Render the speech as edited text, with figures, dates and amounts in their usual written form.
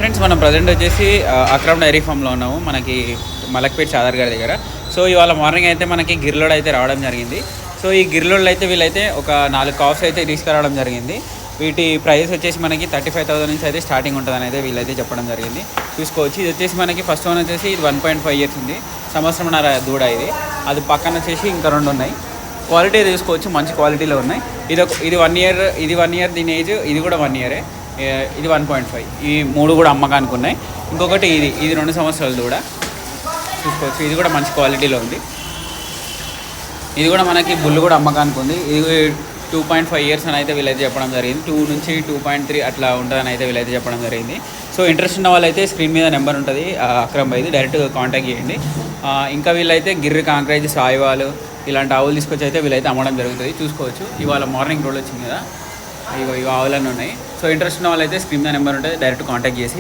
Friends, మనం present వచ్చేసి Akram dairy ఫామ్లో ఉన్నాము, మనకి మలక్పేట్ సాదర్ గారి దగ్గర. సో ఇవాళ మార్నింగ్ అయితే మనకి గిర్లోడ్ అయితే రావడం జరిగింది. సో ఈ గిర్లోడ్లు అయితే వీళ్ళైతే ఒక 4 కాఫ్స్ అయితే తీసుకురావడం జరిగింది. వీటి ప్రైస్ వచ్చేసి మనకి 35,000 నుంచి అయితే స్టార్టింగ్ ఉంటుందని అయితే వీళ్ళైతే చెప్పడం జరిగింది. చూసుకోవచ్చు. ఇది వచ్చేసి మనకి ఫస్ట్ వన్ వచ్చేసి ఇది 1.5 ఇయర్స్ ఉంది, సంవత్సరంన్నర దూడ. అది పక్కన వచ్చేసి ఇంకా 2 ఉన్నాయి. క్వాలిటీ చూసుకోవచ్చు, మంచి క్వాలిటీలో ఉన్నాయి. ఇది 1 ఇయర్, ఇది 1 ఇయర్ దీని ఏజ్, ఇది కూడా 1 ఇయరే. ఇది 1.5. ఈ 3 కూడా అమ్మకానికి ఉన్నాయి. ఇంకొకటి ఇది 2 సంవత్సరాల దూడ. చూసుకోవచ్చు, ఇది కూడా మంచి క్వాలిటీలో ఉంది. ఇది కూడా మనకి బుల్లు కూడా అమ్మకానికి ఉంది. ఇది 2.5 ఇయర్స్ అని అయితే వీళ్ళైతే చెప్పడం జరిగింది. 2 నుంచి 2.3 అట్లా ఉంటుందని అయితే వీళ్ళైతే చెప్పడం జరిగింది. సో ఇంట్రెస్ట్ ఉన్న వాళ్ళైతే స్క్రీన్ మీద నెంబర్ ఉంటుంది అక్రమ్ భాయ్ది, డైరెక్ట్ కాంటాక్ట్ చేయండి. ఇంకా వీళ్ళైతే గిర్రి, కాంక్రేజ్, సాయివాలు ఇలాంటి ఆవులు తీసుకొచ్చి అయితే వీళ్ళైతే అమ్మడం జరుగుతుంది. చూసుకోవచ్చు, ఇవాళ మార్నింగ్ రోడ్ వచ్చింది కదా, ఇవి ఆవులన్నీ ఉన్నాయి. సో ఇంట్రెస్ట్ ఉన్న వాళ్ళైతే స్క్రీన్ మీద నెంబర్ ఉంటుంది, డైరెక్ట్ కాంటాక్ట్ చేసి